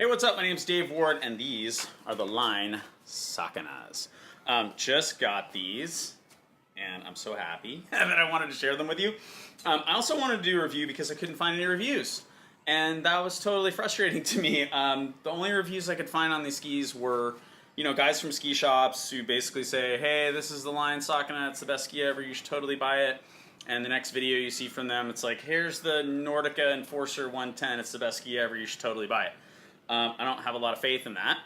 Hey, what's up? My name's Dave Ward, and these are the Line Sakanas. Just got these, and I'm so happy that I wanted to share them with you. I also wanted to do a review because I couldn't find any reviews, and that was totally frustrating to me. The only reviews I could find on these skis were, you know, guys from ski shops who basically say, hey, this is the Line Sakana, it's the best ski ever, you should totally buy it. And the next video you see from them, it's like, here's the Nordica Enforcer 110, it's the best ski ever, you should totally buy it. I don't have a lot of faith in that.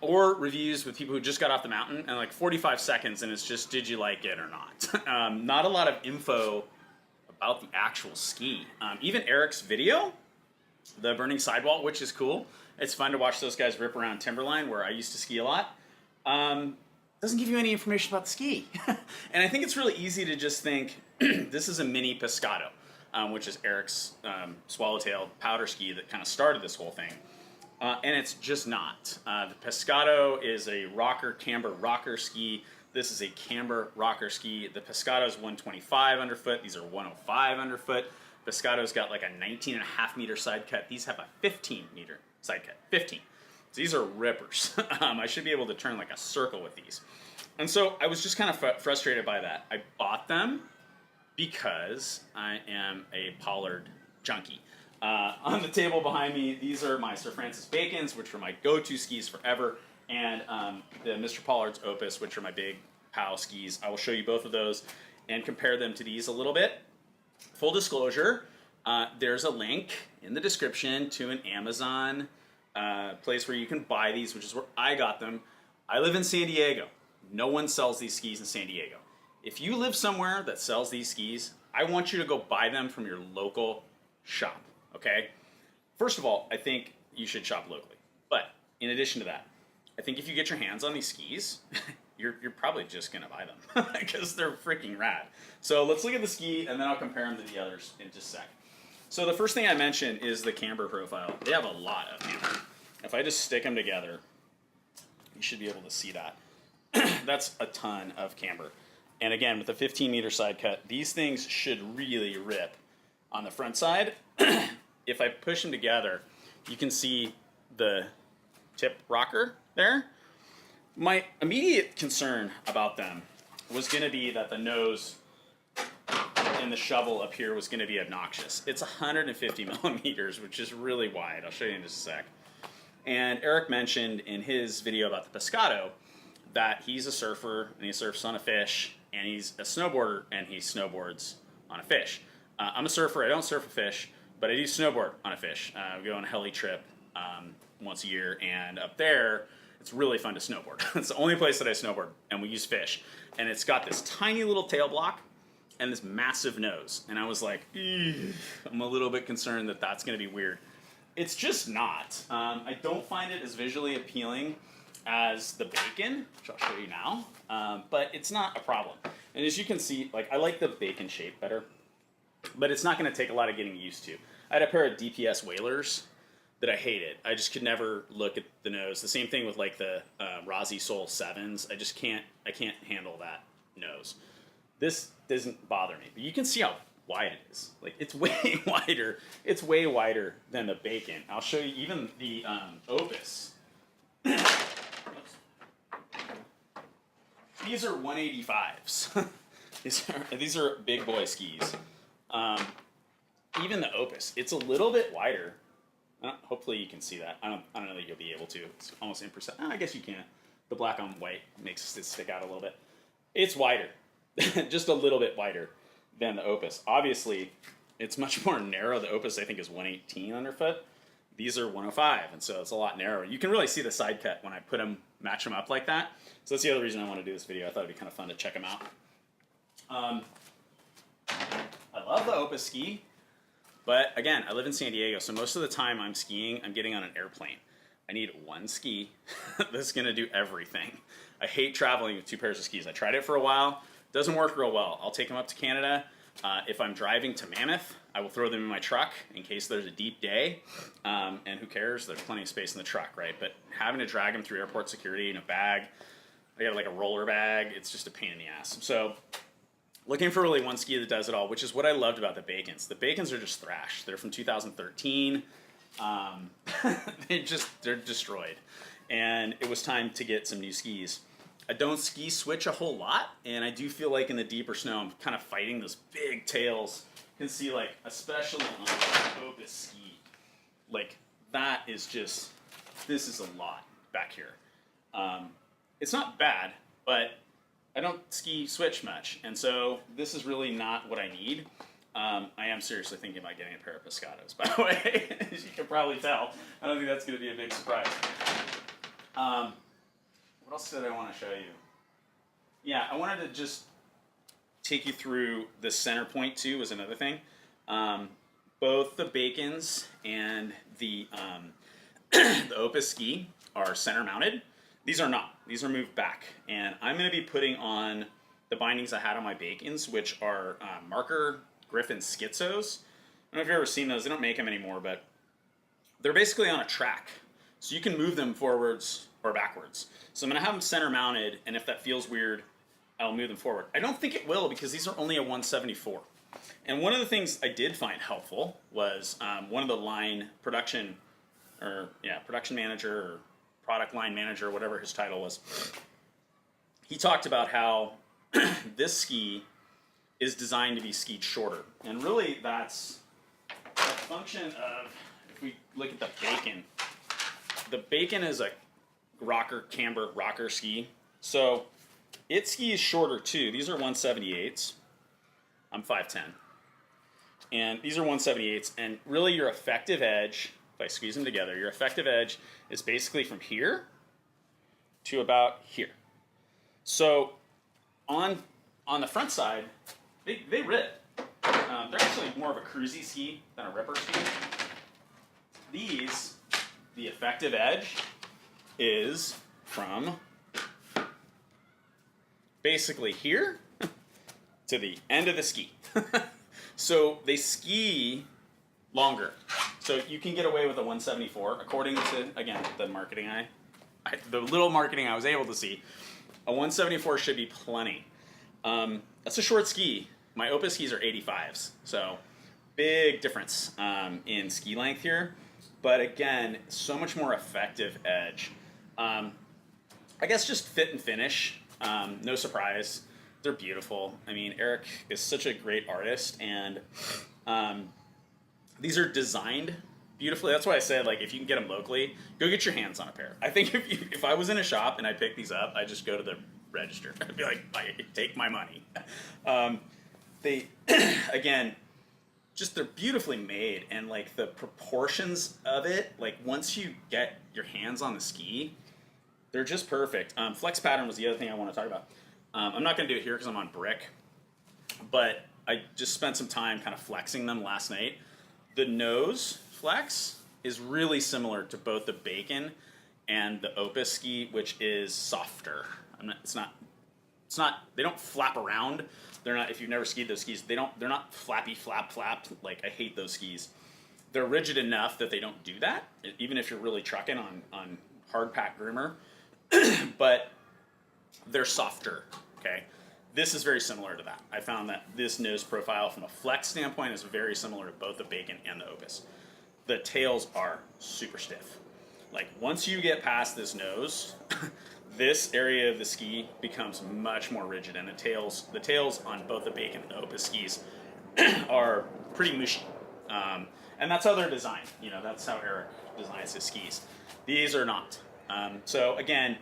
Or reviews with people who just got off the mountain and like 45 seconds and it's just, did you like it or not? Not a lot of info about the actual ski. Even Eric's video, the burning sidewall, which is cool. It's fun to watch those guys rip around Timberline, where I used to ski a lot. Doesn't give you any information about the ski. And I think it's really easy to just think, this is a mini Pescado, which is Eric's swallowtail powder ski that kind of started this whole thing. And it's just not. The Pescado is a rocker, camber rocker ski. This is a camber rocker ski. The Pescado is 125 underfoot. These are 105 underfoot. Pescado's got like a 19.5 meter side cut. These have a 15 meter side cut. 15. So these are rippers. I should be able to turn like a circle with these. And so I was just kind of frustrated by that. I bought them because I am a Pollard junkie. On the table behind me, these are my Sir Francis Bacon's, which are my go-to skis forever, and the Mr. Pollard's Opus, which are my big POW skis. I will show you both of those and compare them to these a little bit. Full disclosure, there's a link in the description to an Amazon place where you can buy these, which is where I got them. I live in San Diego. No one sells these skis in San Diego. If you live somewhere that sells these skis, I want you to go buy them from your local shop. Okay? First of all, I think you should shop locally. But in addition to that, I think if you get your hands on these skis, you're probably just going to buy them because they're freaking rad. So let's look at the ski and then I'll compare them to the others in just a sec. So the first thing I mentioned is the Camber Profile. They have a lot of camber. If I just stick them together, you should be able to see that. That's a ton of camber. And again, with a 15 meter side cut, these things should really rip on the front side. If I push them together, you can see the tip rocker there. My immediate concern about them was going to be that the nose and the shovel up here was going to be obnoxious. It's 150 millimeters, which is really wide. I'll show you in just a sec. And Eric mentioned in his video about the Pescado that he's a surfer and he surfs on a fish, and he's a snowboarder and he snowboards on a fish. I'm a surfer, I don't surf a fish, but I do snowboard on a fish. We go on a heli trip once a year, and up there, it's really fun to snowboard. It's the only place that I snowboard, and we use fish. And it's got this tiny little tail block and this massive nose. And I was like, I'm a little bit concerned that that's gonna be weird. It's just not. I don't find it as visually appealing as the Bacon, which I'll show you now, but it's not a problem. And as you can see, like, I like the Bacon shape better, but it's not going to take a lot of getting used to. I had a pair of DPS Whalers that I hated. I just could never look at the nose. The same thing with like the Rossi Soul 7s. I can't handle that nose. This doesn't bother me, but you can see how wide it is. Like, it's way wider. It's way wider than the Bacon. I'll show you even the Opus. These are 185s. These are big boy skis. Even the Opus, it's a little bit wider. Hopefully you can see that. I don't know that you'll be able to. It's almost imperceptible. I guess you can. The black on white makes it stick out a little bit. It's wider, just a little bit wider than the Opus. Obviously, it's much more narrow. The Opus, I think, is 118 underfoot. These are 105, and so it's a lot narrower. You can really see the side cut when I match them up like that. So that's the other reason I want to do this video. I thought it'd be kind of fun to check them out. I love the Opus ski, but again, I live in San Diego, so most of the time I'm skiing, I'm getting on an airplane. I need one ski that's going to do everything. I hate traveling with two pairs of skis. I tried it for a while. Doesn't work real well. I'll take them up to Canada. If I'm driving to Mammoth, I will throw them in my truck in case there's a deep day. And who cares? There's plenty of space in the truck, right? But having to drag them through airport security in a bag, I got like a roller bag, it's just a pain in the ass. So looking for really one ski that does it all, which is what I loved about the Bacons. The Bacons are just thrash. They're from 2013. they're destroyed. And it was time to get some new skis. I don't ski switch a whole lot, and I do feel like in the deeper snow I'm kind of fighting those big tails. You can see, like, especially on the Opus ski, like, that is just, this is a lot back here. It's not bad, but I don't ski switch much, and so this is really not what I need. I am seriously thinking about getting a pair of Pescados, by the way, as you can probably tell. I don't think that's going to be a big surprise. What else did I want to show you? Yeah, I wanted to just take you through the center point too, was another thing. Both the Bacons and the the Opus ski are center mounted. These are not. These are moved back. And I'm going to be putting on the bindings I had on my Bacons, which are Marker Griffin Schizos. I don't know if you've ever seen those. They don't make them anymore, but they're basically on a track. So you can move them forwards or backwards. So I'm going to have them center mounted, and if that feels weird, I'll move them forward. I don't think it will because these are only a 174. And one of the things I did find helpful was one of the line production manager or product line manager, whatever his title was. He talked about how this ski is designed to be skied shorter. And really that's a function of, if we look at the Bacon is a camber rocker ski. So it skis shorter too. These are 178s. I'm 5'10". And these are 178s. And really your effective edge, if I squeeze them together, your effective edge is basically from here to about here. So on the front side, they rip. They're actually more of a cruisy ski than a ripper ski. These, the effective edge is from basically here to the end of the ski. So they ski longer. So you can get away with a 174, according to, again, the the little marketing I was able to see. A 174 should be plenty. That's a short ski. My Opus skis are 85s, so big difference in ski length here. But again, so much more effective edge. I guess just fit and finish. No surprise. They're beautiful. I mean, Eric is such a great artist, and these are designed beautifully. That's why I said, like, if you can get them locally, go get your hands on a pair. I think if I was in a shop and I picked these up, I'd just go to the register. I'd be like, take my money. They, again, just they're beautifully made, and like the proportions of it, like once you get your hands on the ski, they're just perfect. Flex pattern was the other thing I want to talk about. I'm not going to do it here because I'm on brick, but I just spent some time kind of flexing them last night. The nose flex is really similar to both the Bacon and the Opus ski, which is softer. It's not. They don't flap around. They're not. If you've never skied those skis, they're not flappy flap. Like, I hate those skis. They're rigid enough that they don't do that, even if you're really trucking on hard pack groomer. But they're softer. Okay, this is very similar to that. I found that this nose profile from a flex standpoint is very similar to both the Bacon and the Opus. The tails are super stiff. Like, once you get past this nose, this area of the ski becomes much more rigid, and the tails on both the Bacon and the Opus skis are pretty mushy. And that's how they're designed. You know, that's how Eric designs his skis. These are not. So again,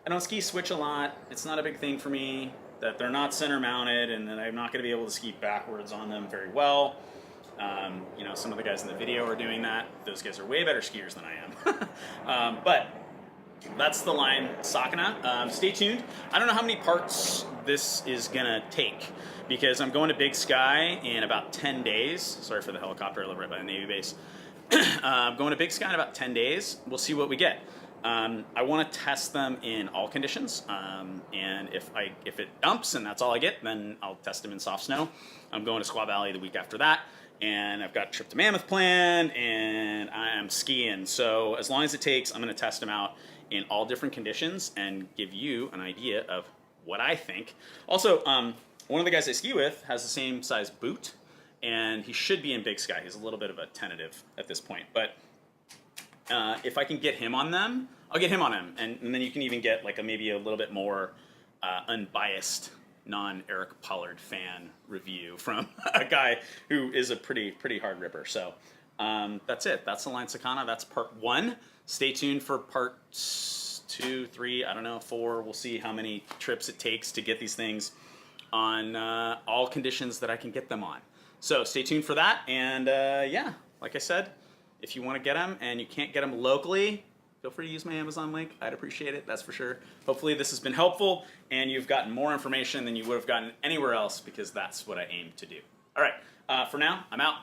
I don't ski switch a lot. It's not a big thing for me that they're not center mounted, and that I'm not going to be able to ski backwards on them very well. You know, some of the guys in the video are doing that. Those guys are way better skiers than I am. But that's the Line Sakana. Stay tuned. I don't know how many parts this is going to take, because I'm going to Big Sky in about 10 days. Sorry for the helicopter. I live right by the Navy base. I'm going to Big Sky in about 10 days. We'll see what we get. I want to test them in all conditions, and if it dumps and that's all I get, then I'll test them in soft snow. I'm going to Squaw Valley the week after that, and I've got a trip to Mammoth planned, and I'm skiing. So as long as it takes, I'm going to test them out in all different conditions and give you an idea of what I think. Also, one of the guys I ski with has the same size boot, and he should be in Big Sky. He's a little bit of a tentative at this point, but if I can get him on them, I'll get him on them, and then you can even get like maybe a little bit more unbiased, non-Eric Pollard fan review from a guy who is a pretty hard ripper. So that's it. That's the Line Sakana. That's part 1. Stay tuned for part 2, 3, I don't know, 4. We'll see how many trips it takes to get these things on all conditions that I can get them on. So stay tuned for that. And yeah, like I said, if you want to get them and you can't get them locally, feel free to use my Amazon link. I'd appreciate it, that's for sure. Hopefully this has been helpful and you've gotten more information than you would have gotten anywhere else, because that's what I aim to do. All right, for now, I'm out.